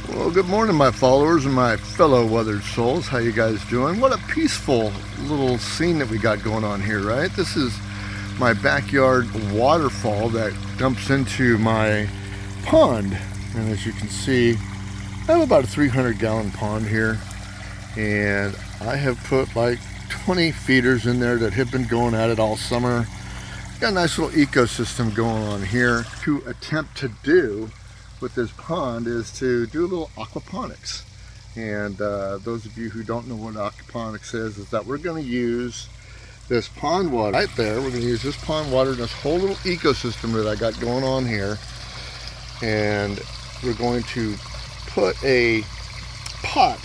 Well, good morning, my followers and my fellow weathered souls. How you guys doing? What a peaceful little scene that we got going on here, right? This is my backyard waterfall that dumps into my pond. And as you can see, I have about a 300-gallon pond here. And I have put like 20 feeders in there that have been going at it all summer. Got a nice little ecosystem going on here. To attempt to do with this pond is to do a little aquaponics. And those of you who don't know what aquaponics is that we're going to use this pond water right there. We're going to use this pond water and this whole little ecosystem that I got going on here, and we're going to put a pot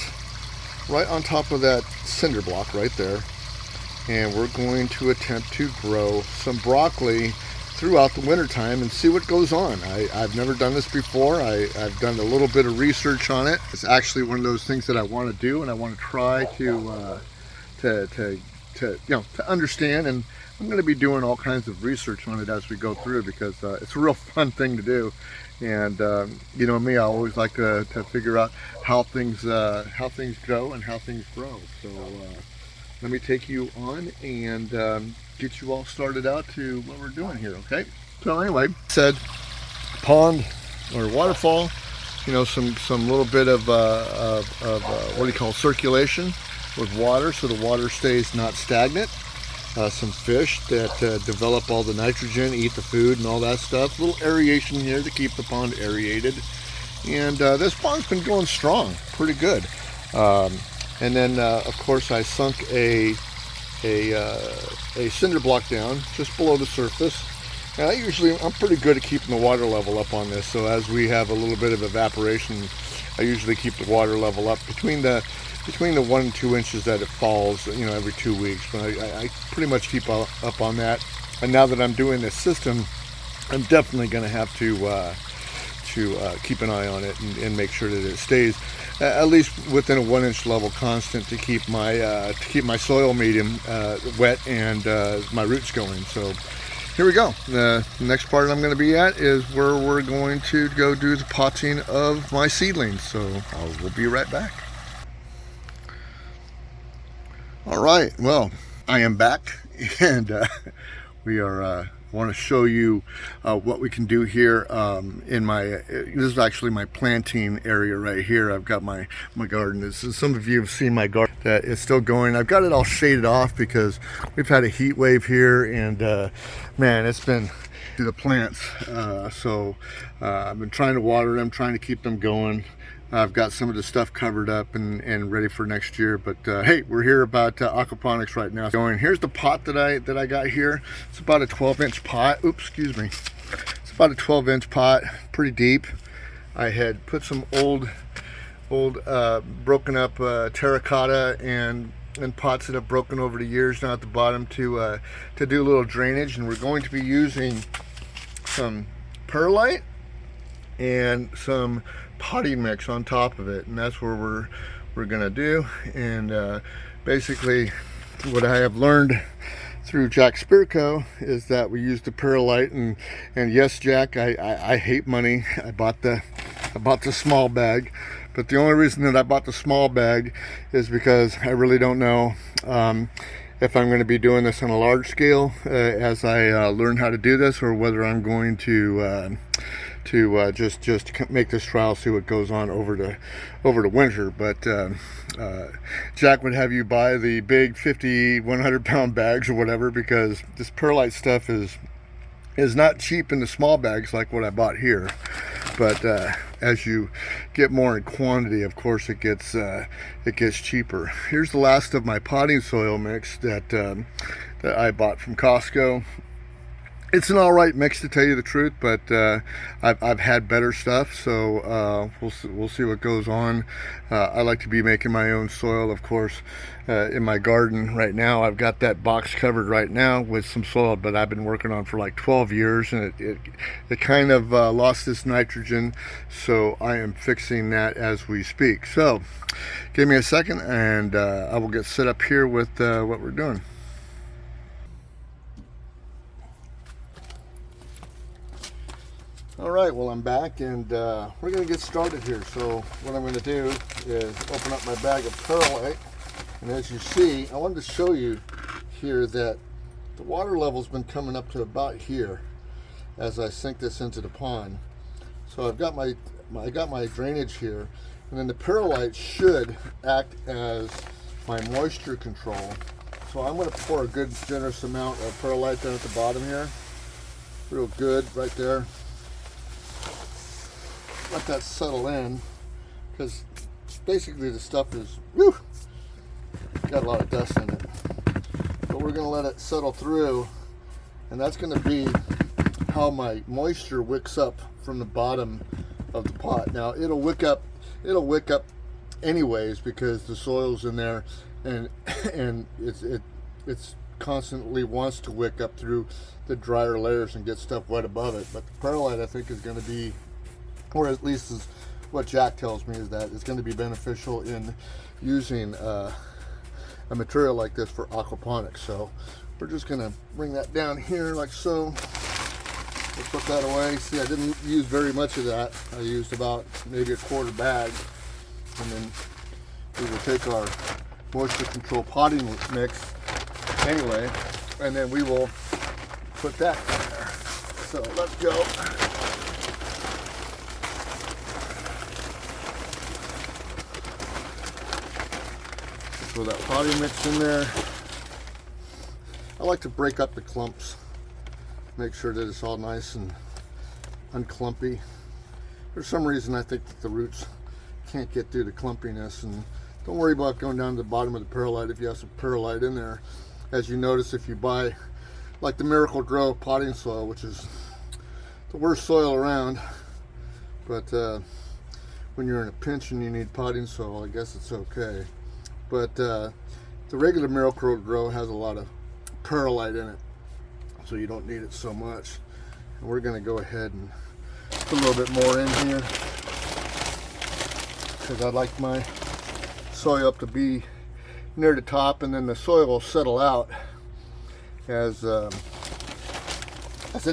right on top of that cinder block right there, and we're going to attempt to grow some broccoli throughout the winter time and see what goes on. I've never done this before. I've done a little bit of research on it. It's actually one of those things that I want to do, and I want to try to understand. And I'm going to be doing all kinds of research on it as we go through, because it's a real fun thing to do. And you know me, I always like to figure out how things go and how things grow. So let me take you on and get you all started out to what we're doing here, okay? So anyway, said pond or waterfall, you know, some little bit of what do you call circulation with water, so the water stays not stagnant. Some fish that develop all the nitrogen, eat the food and all that stuff. A little aeration here to keep the pond aerated. And this pond's been going strong, pretty good. And then of course I sunk a cinder block down just below the surface. And I'm pretty good at keeping the water level up on this. So as we have a little bit of evaporation, I usually keep the water level up between the 1 and 2 inches that it falls, you know, every 2 weeks. But I pretty much keep up on that. And now that I'm doing this system, I'm definitely going to have to keep an eye on it and make sure that it stays at least within a 1-inch level constant to keep my soil medium wet and my roots going. So here we go. The next part I'm going to be at is where we're going to go do the potting of my seedlings. So we'll be right back. All right, well, I am back, and we are want to show you what we can do here in my this is actually my planting area right here. I've got my garden. Some of you have seen my garden that is still going. I've got it all shaded off because we've had a heat wave here, and man, it's been to the plants. So I've been trying to water them, trying to keep them going. I've got some of the stuff covered up and ready for next year, but hey, we're here about aquaponics right now. Here's the pot that I got here. It's about a 12-inch pot. Oops, excuse me. It's about a 12-inch pot, pretty deep. I had put some old broken up terracotta and pots that have broken over the years down at the bottom to do a little drainage, and we're going to be using some perlite and some potting mix on top of it, and that's where we're gonna do. And basically what I have learned through Jack Spirko is that we use the perlite, and yes, Jack, I hate money. I bought the small bag, but the only reason that I bought the small bag is because I really don't know if I'm going to be doing this on a large scale as I learn how to do this, or whether I'm going to just make this trial, see what goes on over the winter. But Jack would have you buy the big 50, 100 pound bags or whatever, because this perlite stuff is not cheap in the small bags like what I bought here. But as you get more in quantity, of course it gets cheaper. Here's the last of my potting soil mix that I bought from Costco. It's an all right mix, to tell you the truth, but I've had better stuff, so we'll see what goes on. I like to be making my own soil, of course. In my garden right now, I've got that box covered right now with some soil, but I've been working on for like 12 years, and it kind of lost its nitrogen, so I am fixing that as we speak. So give me a second, and I will get set up here with what we're doing. All right, well, I'm back, and we're going to get started here. So what I'm going to do is open up my bag of perlite, and as you see, I wanted to show you here that the water level's been coming up to about here as I sink this into the pond. So I've got my drainage here, and then the perlite should act as my moisture control. So I'm going to pour a good generous amount of perlite down at the bottom here, real good right there. Let that settle in, because basically the stuff is got a lot of dust in it, but we're going to let it settle through, and that's going to be how my moisture wicks up from the bottom of the pot. Now it'll wick up anyways, because the soil's in there, and it's constantly wants to wick up through the drier layers and get stuff wet above it. But the perlite, I think, is going to be, or at least is what Jack tells me, is that it's going to be beneficial in using a material like this for aquaponics. So we're just going to bring that down here like so. We'll put that away. See, I didn't use very much of that. I used about maybe a quarter bag. And then we will take our moisture control potting mix anyway, and then we will put that in there. So let's go. Throw that potting mix in there. I like to break up the clumps, make sure that it's all nice and unclumpy. For some reason, I think that the roots can't get through the clumpiness, and don't worry about going down to the bottom of the perlite if you have some perlite in there. As you notice, if you buy like the Miracle Grow potting soil, which is the worst soil around, but when you're in a pinch and you need potting soil, I guess it's okay. But the regular Miracle Grow has a lot of perlite in it, so you don't need it so much. And we're going to go ahead and put a little bit more in here, because I'd like my soil up to be near the top, and then the soil will settle out as it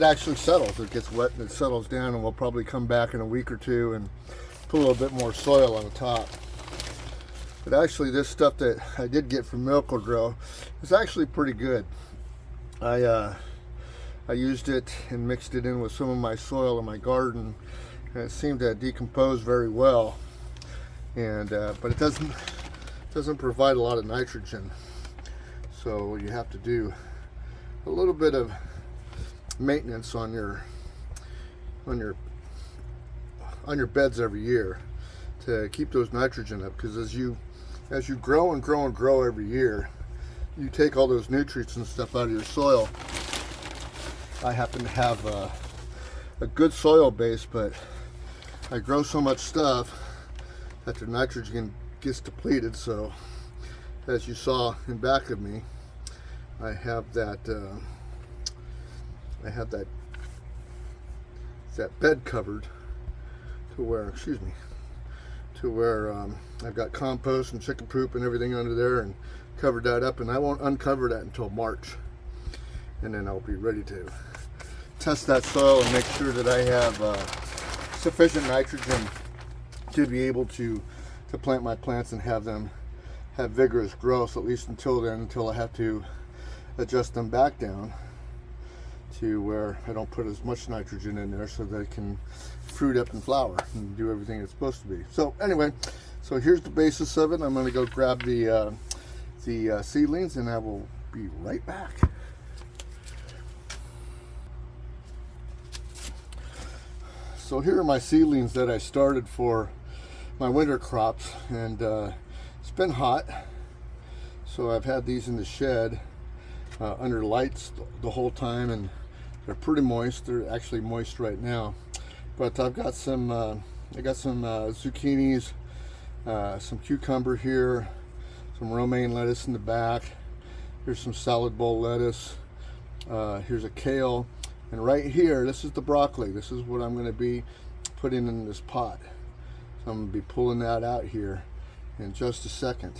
actually settles. It gets wet and it settles down, and we'll probably come back in a week or two and put a little bit more soil on the top. But actually, this stuff that I did get from Miracle Grow is actually pretty good. I used it and mixed it in with some of my soil in my garden, and it seemed to decompose very well. And but it doesn't provide a lot of nitrogen, so you have to do a little bit of maintenance on your beds every year to keep those nitrogen up, because as you grow and grow and grow every year, you take all those nutrients and stuff out of your soil. I happen to have a good soil base, but I grow so much stuff that the nitrogen gets depleted. So as you saw in back of me, I have that bed covered to where, I've got compost and chicken poop and everything under there, and covered that up, and I won't uncover that until March, and then I'll be ready to test that soil and make sure that I have sufficient nitrogen to be able to plant my plants and have them have vigorous growth, at least until then, until I have to adjust them back down to where I don't put as much nitrogen in there, so they can fruit up and flower and do everything it's supposed to be. So anyway, so here's the basis of it. I'm going to go grab the seedlings, and I will be right back. So here are my seedlings that I started for my winter crops, and it's been hot, so I've had these in the shed under lights the whole time, and they're pretty moist. They're actually moist right now, but I've got some zucchinis, some cucumber here, some romaine lettuce in the back. Here's some salad bowl lettuce. Here's a kale, and right here, this is the broccoli. This is what I'm going to be putting in this pot. So I'm going to be pulling that out here in just a second.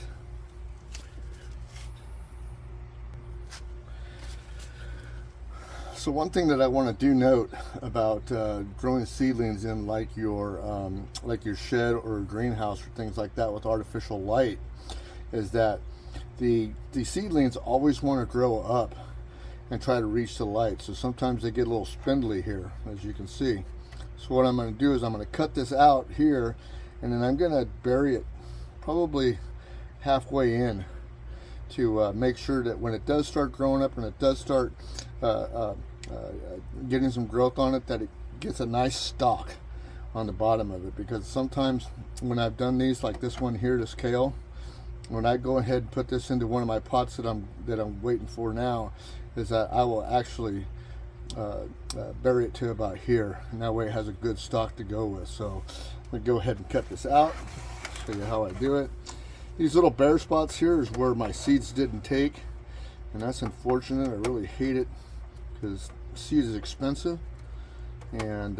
So one thing that I want to do note about growing seedlings in like your shed or greenhouse or things like that with artificial light is that the seedlings always want to grow up and try to reach the light. So sometimes they get a little spindly here, as you can see. So what I'm going to do is I'm going to cut this out here, and then I'm going to bury it probably halfway in to make sure that when it does start growing up and it does start getting some growth on it, that it gets a nice stalk on the bottom of it. Because sometimes when I've done these, like this one here, this kale, when I go ahead and put this into one of my pots that I'm waiting for now, is that I will actually bury it to about here, and that way it has a good stalk to go with. So I'm gonna go ahead and cut this out, show you how I do it. These little bare spots here is where my seeds didn't take, and that's unfortunate. I really hate it because seed is expensive and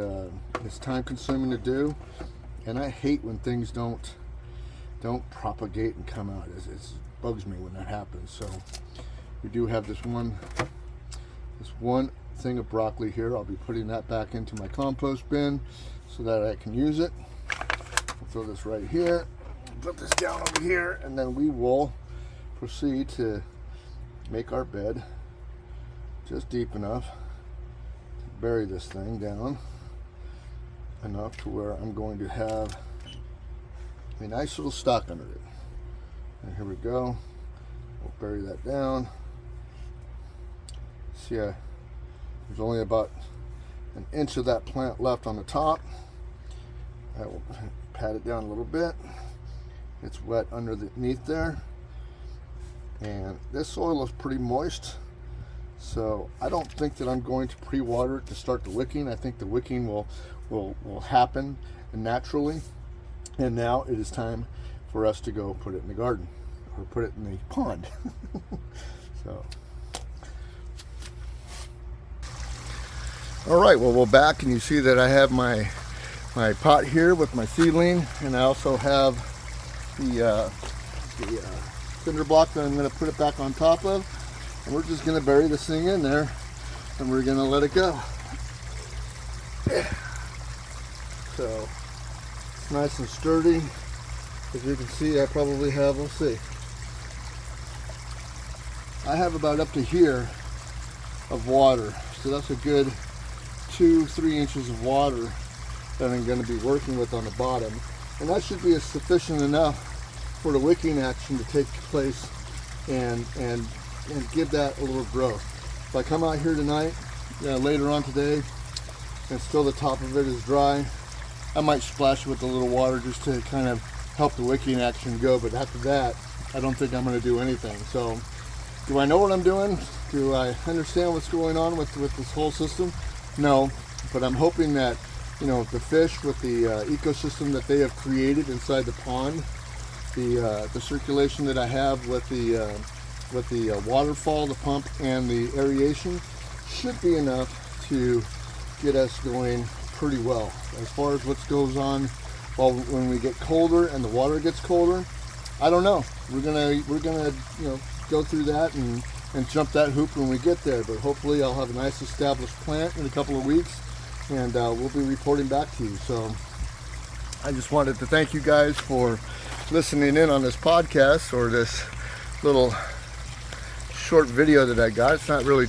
it's time consuming to do, and I hate when things don't propagate and come out. It bugs me when that happens. So we do have this one thing of broccoli here. I'll be putting that back into my compost bin so that I can use it. I'll throw this right here, put this down over here, and then we will proceed to make our bed just deep enough to bury this thing down enough to where I'm going to have a nice little stalk under it. And here we go. We'll bury that down. See, there's only about an inch of that plant left on the top. I will pat it down a little bit. It's wet underneath there, and this soil is pretty moist, so I don't think that I'm going to pre-water it to start the wicking. I think the wicking will happen naturally. And now it is time for us to go put it in the garden, or put it in the pond. So, all right, well, we're back, and you see that I have my pot here with my seedling, and I also have the cinder block that I'm going to put it back on top of, and we're just going to bury this thing in there, and we're going to let it go. So it's nice and sturdy. As you can see, I probably have, let's see, I have about up to here of water, so that's a good 2-3 inches of water that I'm going to be working with on the bottom, and that should be sufficient enough for the wicking action to take place and give that a little growth. If I come out here tonight, later on today, and still the top of it is dry, I might splash it with a little water just to kind of help the wicking action go, but after that, I don't think I'm going to do anything. So, do I know what I'm doing? Do I understand what's going on with this whole system? No, but I'm hoping that, the fish with the ecosystem that they have created inside the pond, the circulation that I have with the waterfall, the pump, and the aeration should be enough to get us going pretty well. As far as what goes on when we get colder and the water gets colder, I don't know. We're gonna go through that and jump that hoop when we get there. But hopefully I'll have a nice established plant in a couple of weeks, and we'll be reporting back to you. So I just wanted to thank you guys for listening in on this podcast, or this little short video that I got. It's not really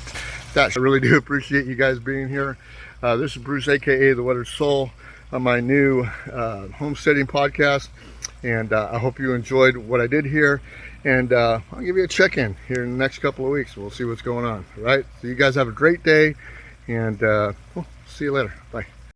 that. I really do appreciate you guys being here. This is Bruce, aka The Weathered Soul, on my new homesteading podcast, and I hope you enjoyed what I did here, and I'll give you a check-in here in the next couple of weeks. We'll see what's going on. All right, so you guys have a great day, and we'll see you later. Bye.